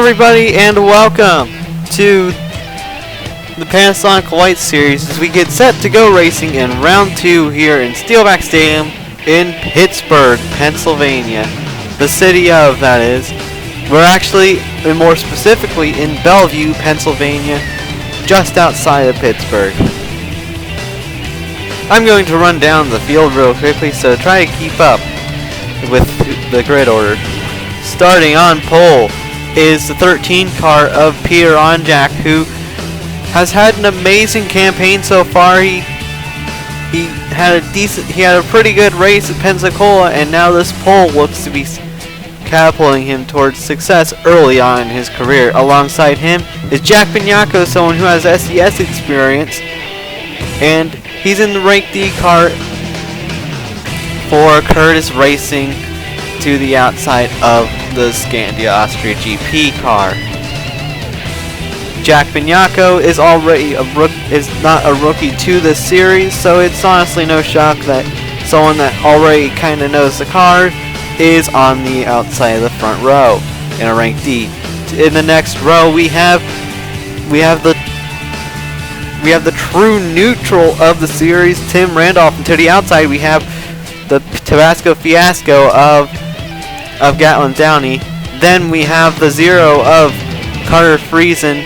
everybody, and welcome to the Panasonic Light Series as we get set to go racing in round 2 here in Steelback Stadium in Pittsburgh, Pennsylvania. The city of, that is. We're actually, and more specifically, in Bellevue, Pennsylvania, just outside of Pittsburgh. I'm going to run down the field real quickly, so try to keep up with the grid order. Starting on pole is the 13 car of Peter Onjak, who has had an amazing campaign so far. He had a pretty good race at Pensacola, and now this pole looks to be catapulting him towards success early on in his career. Alongside him is Jack Bignacco, someone who has SES experience, and he's in the rank D car for Curtis Racing to the outside of the Scandia Austria GP car. Jack Bignacco is already not a rookie to this series, so it's honestly no shock that someone that already kind of knows the car is on the outside of the front row in a rank D. In the next row, we have the true neutral of the series, Tim Randolph, and to the outside we have the Tabasco Fiasco of Gatlin Downey. Then we have the zero of Carter Friesen.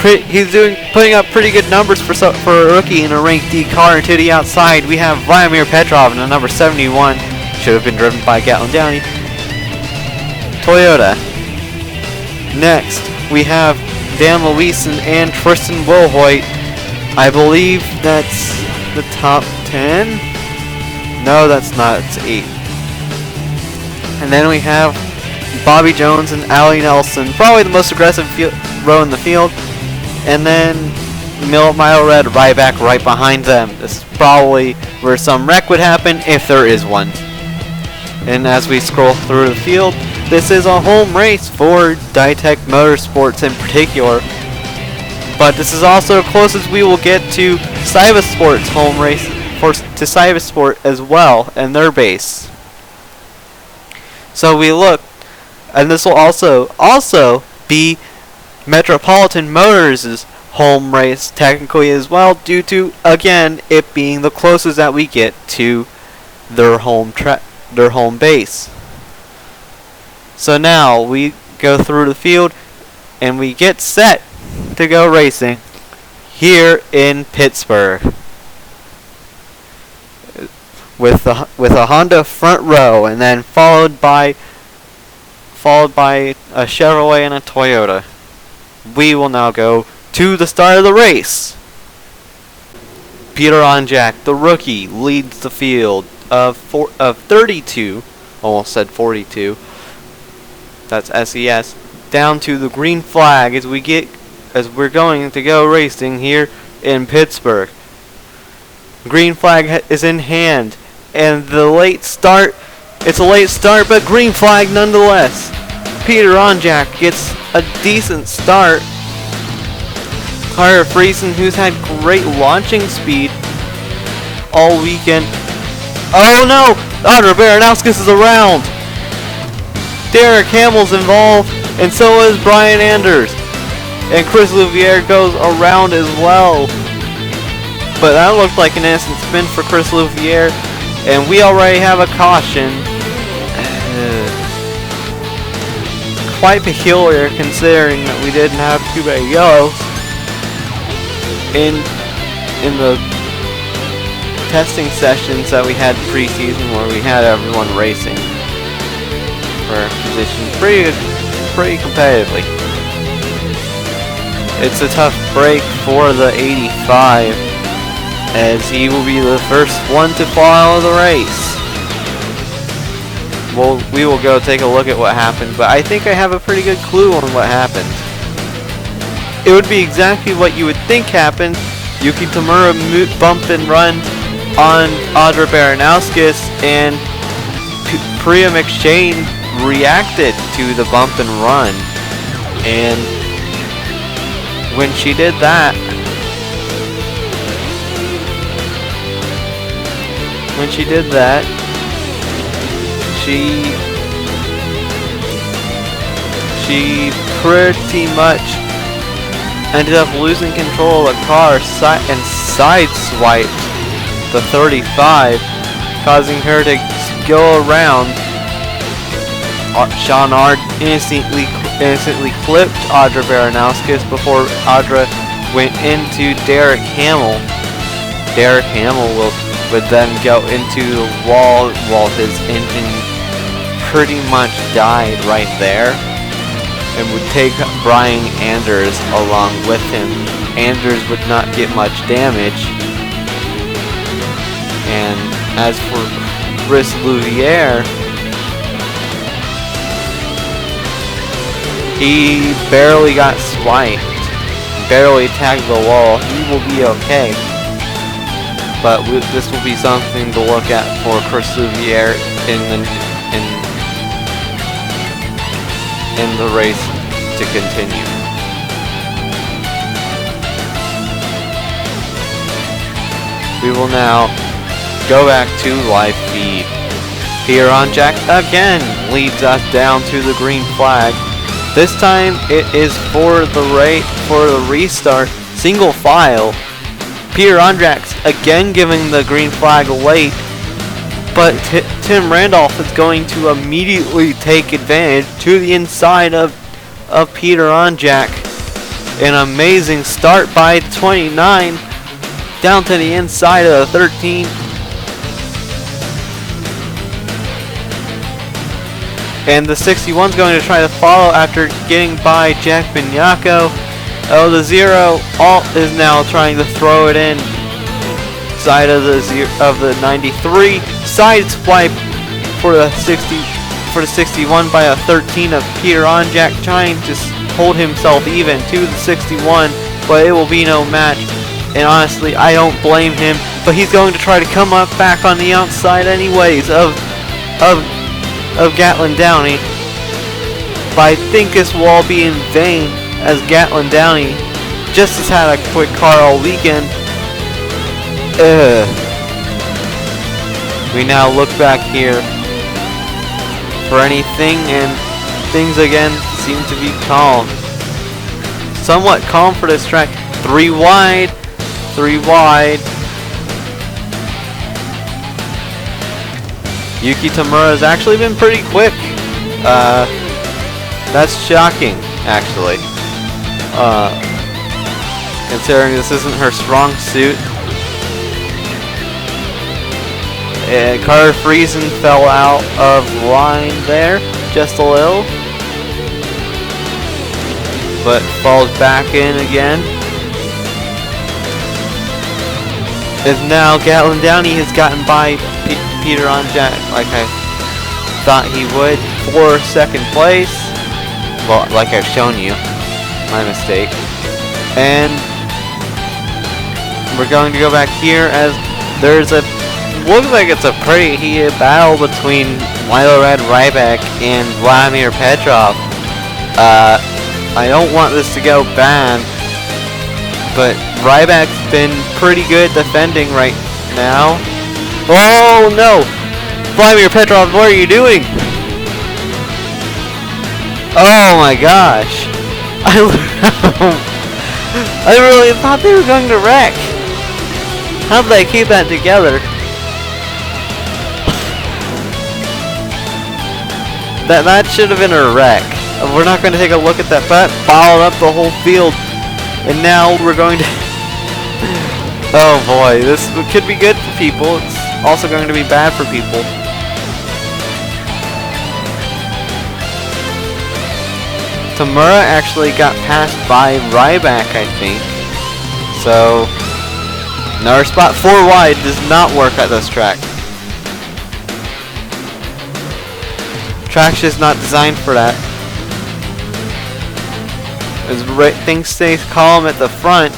He's putting up pretty good numbers for a rookie in a rank D car. And to the outside we have Vladimir Petrov in a number 71. Should have been driven by Gatlin Downey. Toyota. Next we have Dan Luisen and Tristan Wilhoit. I believe that's the top 10. No, that's not. It's 8. And then we have Bobby Jones and Allie Nelson, probably the most aggressive row in the field. And then Mile Red Ryback right behind them. This is probably where some wreck would happen if there is one. And as we scroll through the field, this is a home race for Ditech Motorsports in particular. But this is also the closest we will get to Cybersport's home race to Cybersport as well and their base. So we look, and this will also be Metropolitan Motors' home race technically as well, due to again it being the closest that we get to their home base. So now we go through the field and we get set to go racing here in Pittsburgh with a Honda front row, and then followed by a Chevrolet and a Toyota. We will now go to the start of the race. Peter Onjak, the rookie, leads the field of 32, almost said 42. That's SES. Down to the green flag as we're going to go racing here in Pittsburgh. Green flag is in hand, and it's a late start, but green flag nonetheless. Peter Onjak gets a decent start. Carter Friesen, who's had great launching speed all weekend. Oh no! Audra Baranowskis is around! Derek Hamill's involved, and so is Brian Anders. And Chris Louvier goes around as well. But that looked like an innocent spin for Chris Louvier, and we already have a caution. Quite peculiar considering that we didn't have too many yellows in the testing sessions that we had preseason, where we had everyone racing for position pretty competitively. It's a tough break for the 85, as he will be the first one to fall out of the race. Well, we will go take a look at what happened, but I think I have a pretty good clue on what happened. It would be exactly what you would think happened. Yuki Tamura bumped and run on Audra Baranowskis, and Priya McShane reacted to the bump and run. And when she did that, she pretty much ended up losing control of the car and sideswiped the 35, causing her to go around. Sean Ard innocently clipped Audra Baranowskis before Audra went into Derek Hamill. Derek Hamill would then go into the wall while his engine pretty much died right there, and would take Brian Anders along with him. Anders would not get much damage. And as for Chris Louviere, he barely got swiped, barely tagged the wall. He will be okay. But this will be something to look at for Chris Louviere in the race to continue. We will now go back to live feed. Here on Jack again leads us down to the green flag. This time it is for the restart single file. Peter Andrax again giving the green flag late, but Tim Randolph is going to immediately take advantage to the inside of Peter Andrax. An amazing start by 29 down to the inside of the 13. And the 61 is going to try to follow after getting by Jack Bignacco. Oh, the 0 alt is now trying to throw it in. Side of the 93. Side swipe for the 61 by a 13 of Peter Andrax, trying to hold himself even to the 61, but it will be no match. And honestly, I don't blame him, but he's going to try to come up back on the outside anyways of Gatlin Downey. But I think this will all be in vain, as Gatlin Downey just has had a quick car all weekend. We now look back here for anything, and things again seem to be calm. Somewhat calm for this track. 3 wide. Yuki Tamura has actually been pretty quick. That's shocking, actually. Considering this isn't her strong suit. Carter Friesen fell out of line there, just a little. But falls back in again. As now Gatlin Downey has gotten by Peter Andrax like I thought he would for second place. Well, like I've shown you. My mistake. And we're going to go back here as there's looks like it's a pretty heated battle between Milorad Ryback and Vladimir Petrov. I don't want this to go bad, but Ryback's been pretty good defending right now. Oh no! Vladimir Petrov, what are you doing? Oh my gosh! I really thought they were going to wreck. How did they keep that together? That should have been a wreck. We're not going to take a look at that, but followed up the whole field. And now we're going to... Oh boy, this could be good for people. It's also going to be bad for people. Tamura actually got passed by Ryback, I think. So, another spot 4 wide does not work at this track. Track's just not designed for that. As things stay calm at the front,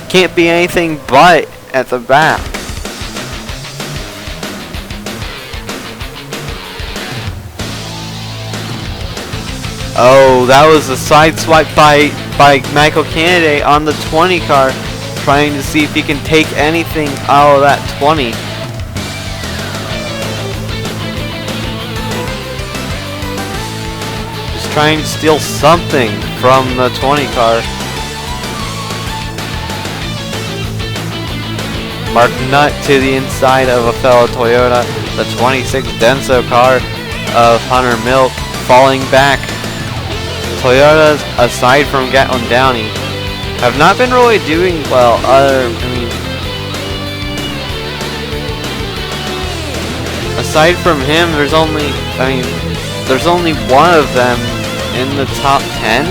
can't be anything but at the back. Oh, that was a side swipe by Michael Candidate on the 20 car, trying to see if he can take anything out of that 20. trying to steal something from the 20 car. Mark Nutt to the inside of a fellow Toyota. The 26 Denso car of Hunter Milk falling back. Toyotas, aside from Gatlin Downey, have not been really doing well. Aside from him, there's only one of them in the top 10.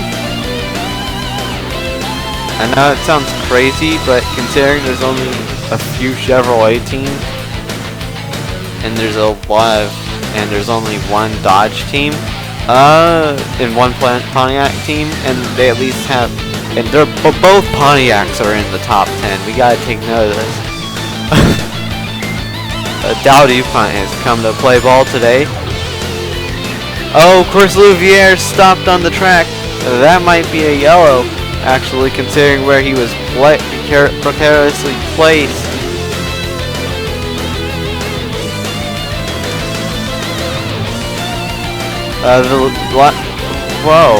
I know it sounds crazy, but considering there's only a few Chevrolet teams, and there's only one Dodge team, and one Pontiac team, and they at least have, and both Pontiacs are in the top 10. We gotta take note of this. Dow DuPont has come to play ball today. Oh, Chris Louviere stopped on the track. That might be a yellow, actually, considering where he was precariously placed. Whoa.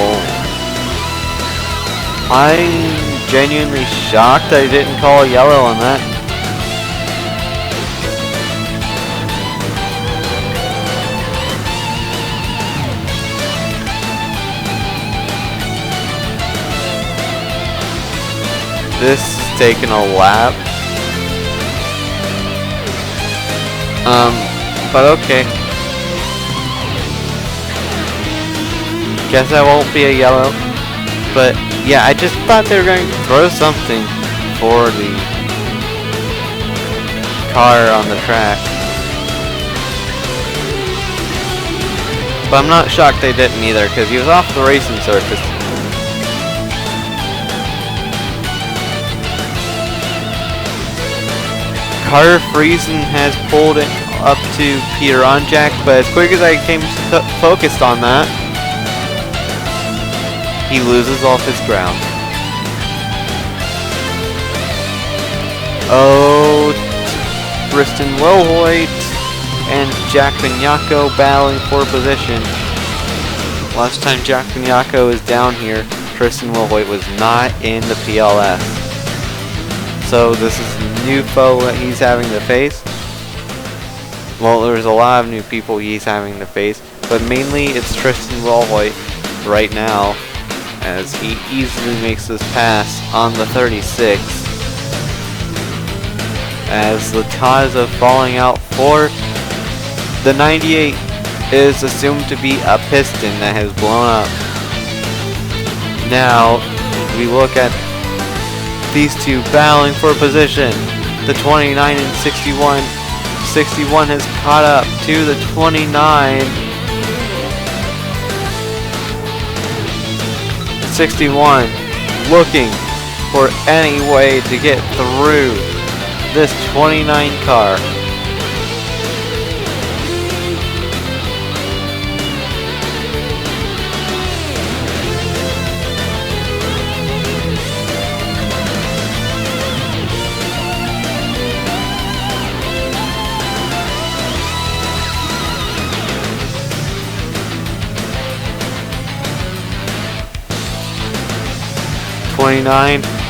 I'm genuinely shocked I didn't call a yellow on that. This is taking a lap. But okay. Guess that won't be a yellow. But yeah, I just thought they were going to throw something for the car on the track. But I'm not shocked they didn't either, because he was off the racing surface. Carter Friesen has pulled it up to Peter Onjak, but as quick as I came focused on that, he loses off his ground. Oh, Tristan Wilhoit and Jack Vignacco battling for position. Last time Jack Vignacco was down here, Tristan Wilhoit was not in the PLS. So this is a new foe that he's having to face. Well, there's a lot of new people he's having to face, but mainly it's Tristan Wilhoit right now, as he easily makes this pass on the 36. As the ties of falling out for the 98 is assumed to be a piston that has blown up. Now, we look at these two battling for position. The 29 and 61. 61 has caught up to the 29. 61 looking for any way to get through this 29 car.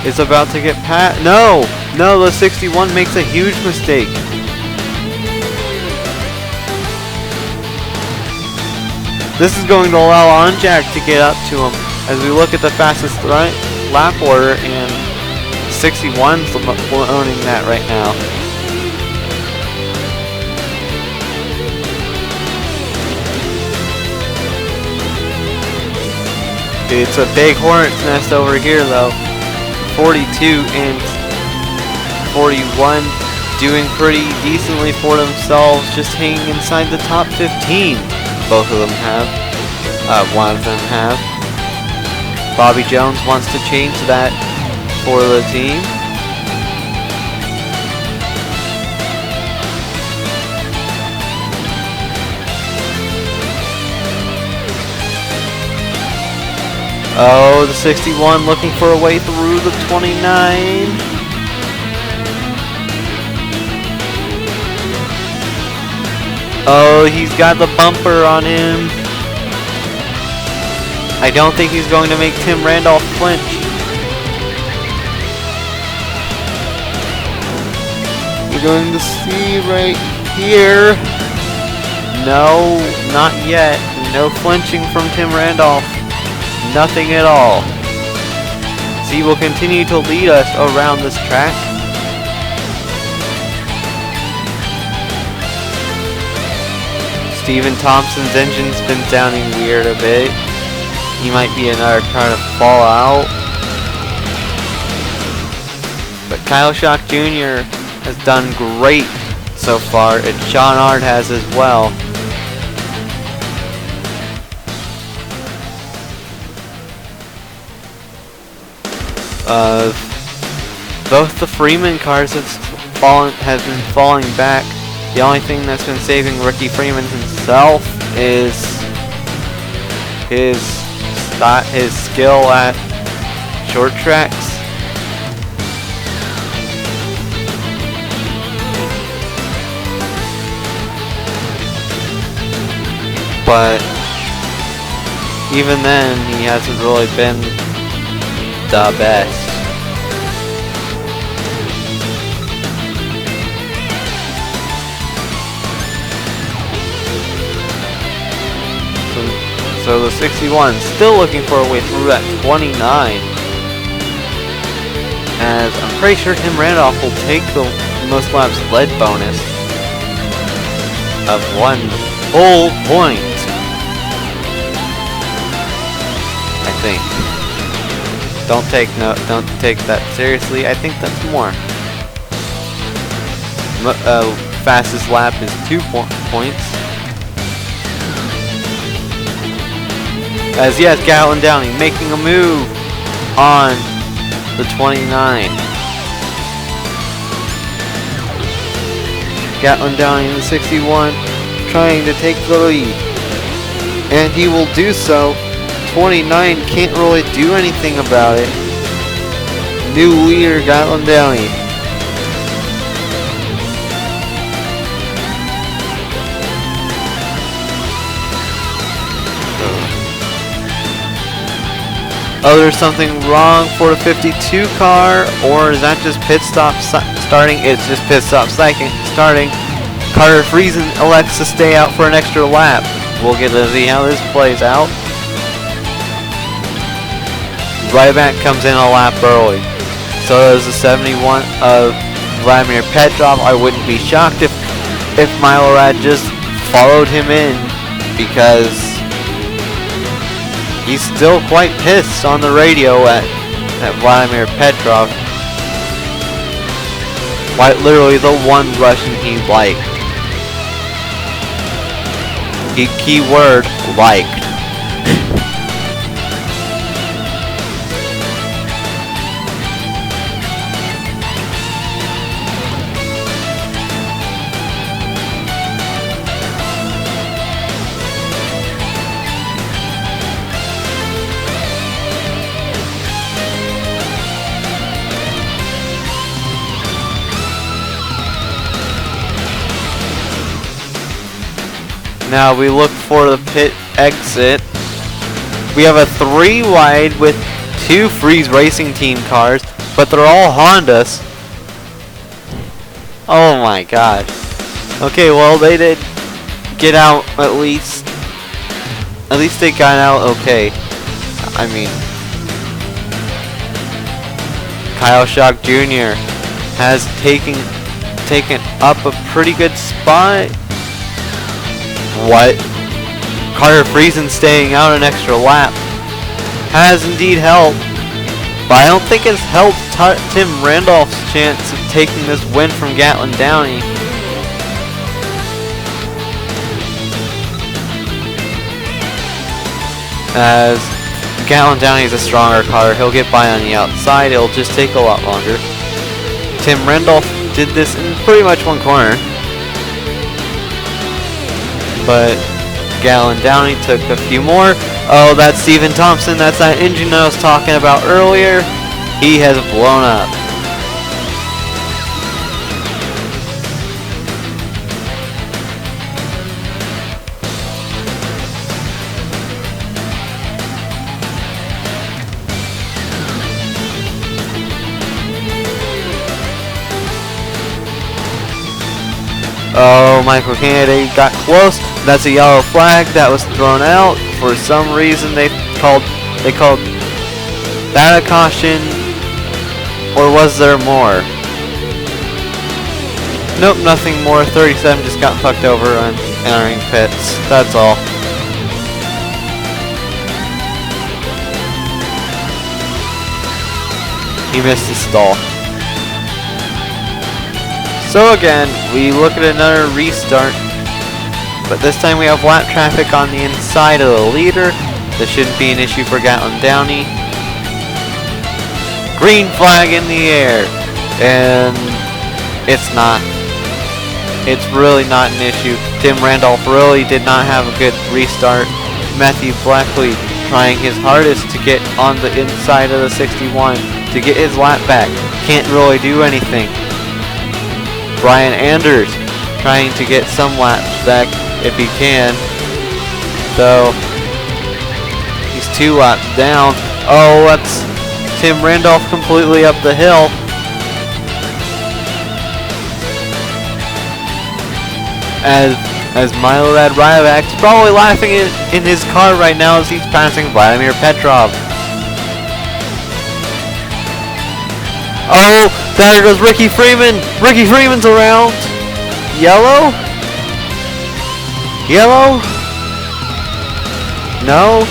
Is about to get past. No, the 61 makes a huge mistake. This is going to allow Onjak to get up to him. As we look at the fastest lap order, and 61's owning that right now. It's a big hornet's nest over here though. 42 and 41 doing pretty decently for themselves, just hanging inside the top 15. Both of them have. One of them have. Bobby Jones wants to change that for the team. Oh, the 61 looking for a way through the 29. Oh, he's got the bumper on him. I don't think he's going to make Tim Randolph flinch. We're going to see right here. No, not yet. No flinching from Tim Randolph. Nothing at all. So he will continue to lead us around this track. Stephen Thompson's engine's been sounding weird a bit. He might be another car to fall out. But Kyle Shock Jr. has done great so far, and Sean Ard has as well. Both the Freeman cars have been falling back. The only thing that's been saving Ricky Freeman himself is his skill at short tracks. But even then, he hasn't really been the best. So the 61 still looking for a way through at 29. As I'm pretty sure Tim Randolph will take the most laps led bonus of 1 full point. I think. Don't take that seriously. I think that's more. Fastest lap is 2 points. As yes, Gatlin Downing making a move on the 29. Gatlin Downing in the 61 trying to take the lead. And he will do so. 29 can't really do anything about it. New leader, Gatlin Downing. Oh, there's something wrong for the 52 car, or is that just pit stop starting? It's just pit stop starting. Carter Friesen elects to stay out for an extra lap. We'll get to see how this plays out. Ryback comes in a lap early. So does the 71 of Vladimir Petrov. I wouldn't be shocked if Milorad just followed him in, because he's still quite pissed on the radio at Vladimir Petrov. Quite literally the one Russian he liked. Keyword, liked. Now we look for the pit exit. We have a 3 wide with 2 Freeze Racing Team cars, but they're all Hondas. Oh my god. Okay, well they did get out at least. At least they got out okay. I mean, Kyle Shock Jr. has taken up a pretty good spot. What? Carter Friesen staying out an extra lap has indeed helped, but I don't think it's helped Tim Randolph's chance of taking this win from Gatlin Downing. As Gatlin Downing is a stronger car, he'll get by on the outside, it'll just take a lot longer. Tim Randolph did this in pretty much one corner, but Gatlin Downing took a few more. Oh, that's Stephen Thompson. That's that engine I was talking about earlier. He has blown up. Oh, Michael Kennedy got close. That's a yellow flag that was thrown out. For some reason they called that a caution, or was there more? Nope, nothing more. 37 just got fucked over on entering pits. That's all. He missed his stall. So again, we look at another restart, but this time we have lap traffic on the inside of the leader. This shouldn't be an issue for Gatlin Downey. Green flag in the air, and it's not. It's really not an issue. Tim Randolph really did not have a good restart. Matthew Blackley trying his hardest to get on the inside of the 61 to get his lap back. Can't really do anything. Brian Anders trying to get some laps back if he can, though he's 2 laps down. Oh, that's Tim Randolph completely up the hill. As Milorad Ryavac's probably laughing in his car right now as he's passing Vladimir Petrov. Oh, there goes Ricky Freeman. Ricky Freeman's around. Yellow? Yellow? No?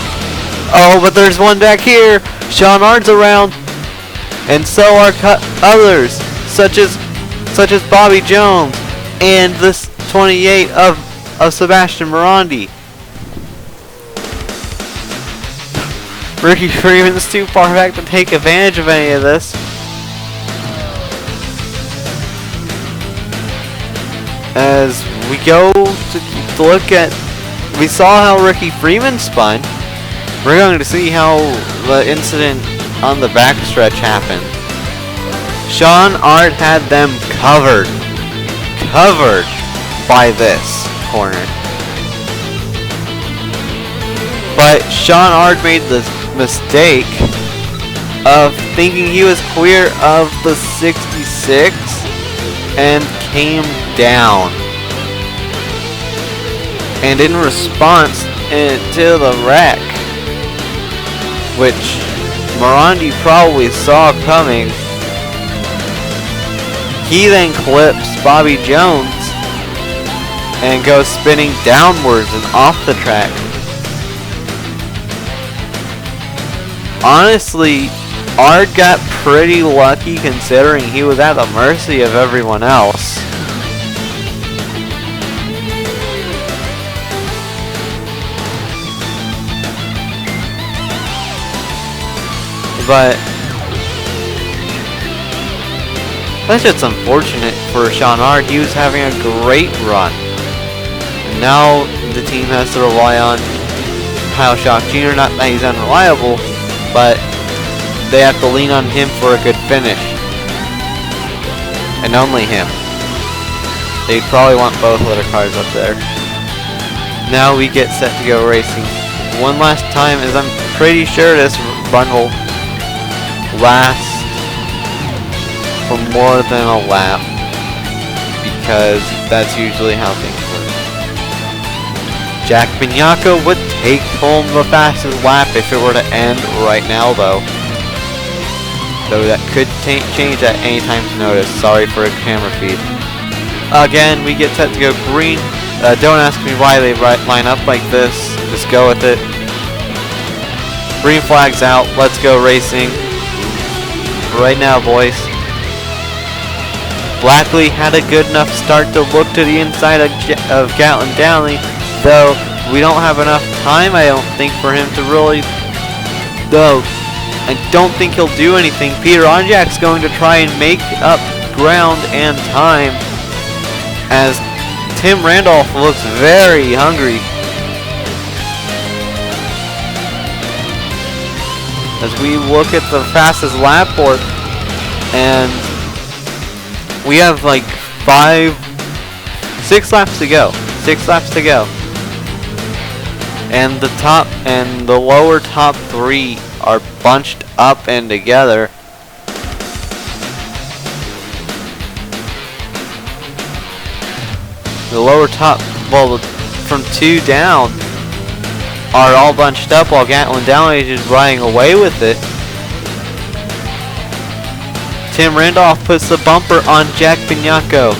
Oh, but there's one back here. Sean Ard's around. And so are others, such as Bobby Jones and this 28 of Sebastian Morandi. Ricky Freeman's too far back to take advantage of any of this. As we go to look at, we saw how Ricky Freeman spun. We're going to see how the incident on the backstretch happened. Sean Ard had them covered by this corner. But Sean Ard made the mistake of thinking he was clear of the 66 and came down. And in response to the wreck, which Morandi probably saw coming, he then clips Bobby Jones and goes spinning downwards and off the track. Honestly, Ard got pretty lucky considering he was at the mercy of everyone else. But that's just unfortunate for Sean Ard. He was having a great run. And now the team has to rely on Kyle Schock Jr. Not that he's unreliable, but they have to lean on him for a good finish. And only him. They'd probably want both of their cars up there. Now we get set to go racing. One last time, as I'm pretty sure this run will last for more than a lap, because that's usually how things work. Jack Bignacca would take home the fastest lap if it were to end right now, though. Though that could change at any time's notice. Sorry for a camera feed. Again, we get set to go green. Don't ask me why they line up like this. Just go with it. Green flag's out. Let's go racing. Right now, boys. Blackley had a good enough start to look to the inside of Gatlin Downey, though we don't have enough time, I don't think, for him to really... Though, I don't think he'll do anything. Peter Onjak's going to try and make up ground and time, as Tim Randolph looks very hungry. As we look at the fastest lap board, and we have like 6 laps to go. 6 laps to go. And the top and the lower top 3 are bunched up and together. the lower top, well, from 2 down, are all bunched up while Gatlin Downey is just riding away with it. Tim Randolph puts the bumper on Jack Bignacco.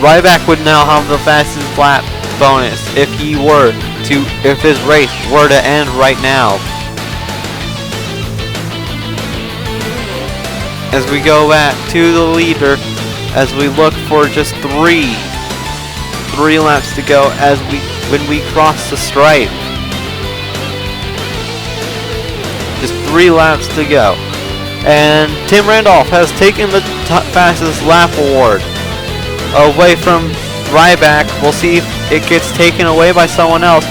Ryback would now have the fastest lap bonus if his race were to end right now. As we go back to the leader, as we look for just three laps to go when we cross the stripe. Just 3 laps to go. And Tim Randolph has taken the fastest lap award away from Ryback. We'll see if it gets taken away by someone else.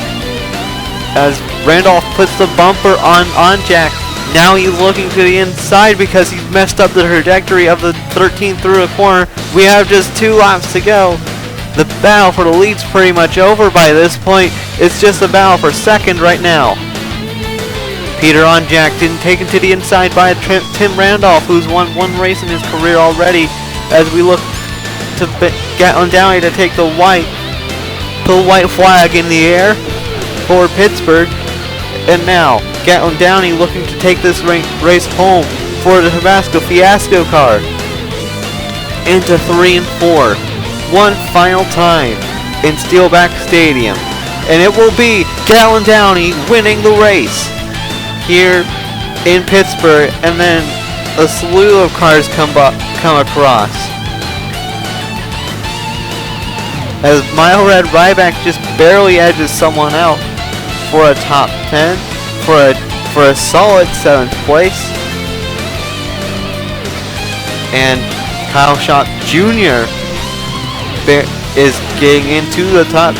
As Randolph puts the bumper on Jack. Now he's looking to the inside because he's messed up the trajectory of the 13th through a corner. We have just 2 laps to go. The battle for the lead's pretty much over by this point. It's just a battle for second right now. Peter on Jack, didn't taken to the inside by Tim Randolph, who's won 1 race in his career already. As we look to Gatlin Downey to take the white flag in the air for Pittsburgh. And now Gatlin Downey looking to take this race home for the Tabasco Fiasco car. Into 3 and 4. One final time in Steelback Stadium. And it will be Gatlin Downey winning the race here in Pittsburgh. And then a slew of cars come across. As Mile Red Ryback just barely edges someone out for a top 10, for a solid 7th place. And Kyle Schock Jr. is getting into the top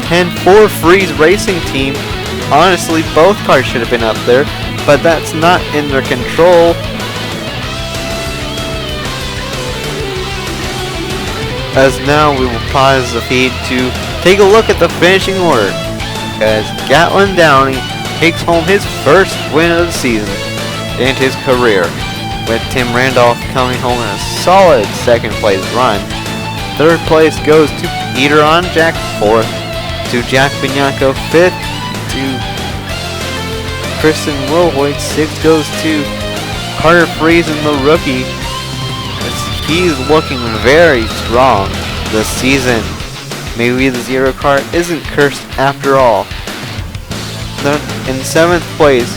10 for Freeze Racing Team. Honestly, both cars should have been up there, but that's not in their control. As now we will pause the feed to take a look at the finishing order, as Gatlin Downey takes home his first win of the season in his career, with Tim Randolph coming home in a solid 2nd place run. 3rd place goes to Peter on Jack. 4th to Jack Bignacco. 5th to Kristen Wilhoit. 6th goes to Carter Friesen, the rookie. He's looking very strong this season. Maybe the 0 car isn't cursed after all. Then in 7th place,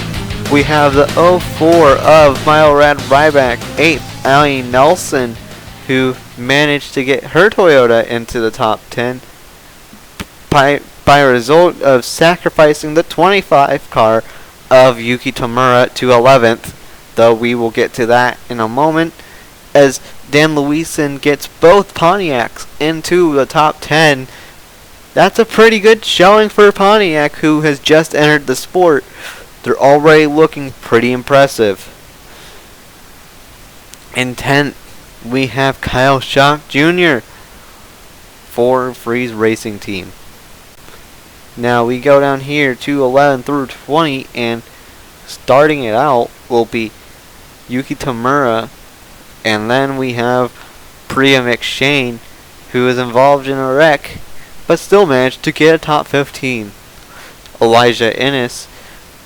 we have the 04 of Mile Red Ryback. 8th, Allie Nelson, who managed to get her Toyota into the top 10 by a result of sacrificing the 25 car of Yuki Tamura to 11th, though we will get to that in a moment, as Dan Louison gets both Pontiacs into the top 10. That's a pretty good showing for Pontiac, who has just entered the sport. They're already looking pretty impressive. In 10th, we have Kyle Schock Jr. for Freeze Racing Team. Now we go down here to 11 through 20, and starting it out will be Yuki Tamura, and then we have Priya McShane, who is involved in a wreck, but still managed to get a top 15. Elijah Ennis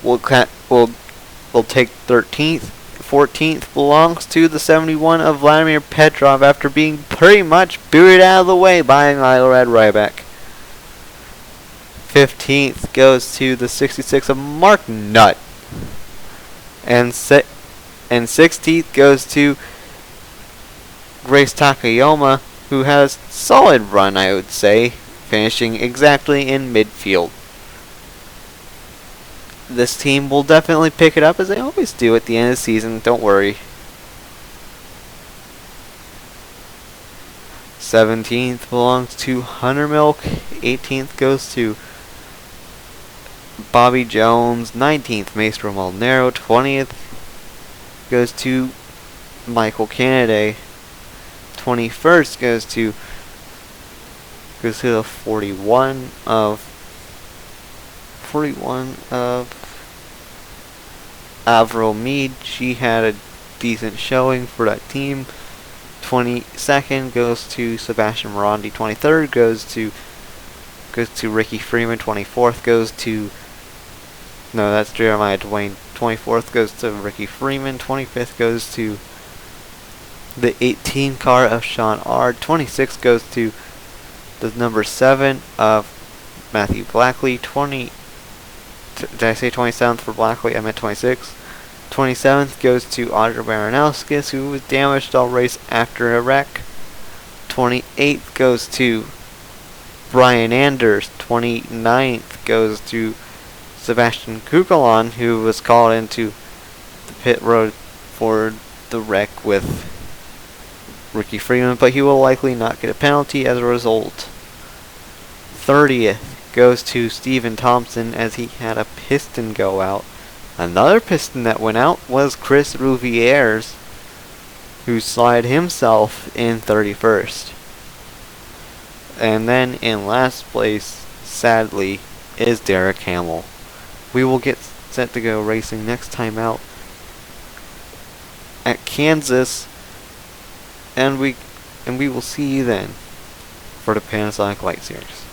will take 13th. 14th belongs to the 71 of Vladimir Petrov after being pretty much booted out of the way by Mile Red Ryback. 15th goes to the 66 of Mark Nutt. And 16th goes to Grace Takayama, who has a solid run, I would say, finishing exactly in midfield. This team will definitely pick it up, as they always do at the end of the season, don't worry. 17th belongs to Hunter Milk. 18th goes to Bobby Jones. 19th, Maestro Molinaro. 20th goes to Michael Kennedy. 21st goes to the 41 of Avril Mead. She had a decent showing for that team. 22nd goes to Sebastian Morandi. 23rd goes to Ricky Freeman. 24th goes to that's Jeremiah Dwayne. 24th goes to Ricky Freeman. 25th goes to the 18 car of Sean Ard. 26th goes to the number 7 of Matthew Blackley. Did I say 27th for Blackley? I meant 26th. 27th goes to Audra Baranowskis, who was damaged all race after a wreck. 28th goes to Brian Anders. 29th goes to Sebastian Kugelon, who was called into the pit road for the wreck with Ricky Freeman, but he will likely not get a penalty as a result. 30th goes to Stephen Thompson as he had a piston go out. Another piston that went out was Chris Rouviers, who slid himself in 31st. And then in last place, sadly, is Derek Hamill. We will get set to go racing next time out at Kansas, and we will see you then for the Panasonic Light Series.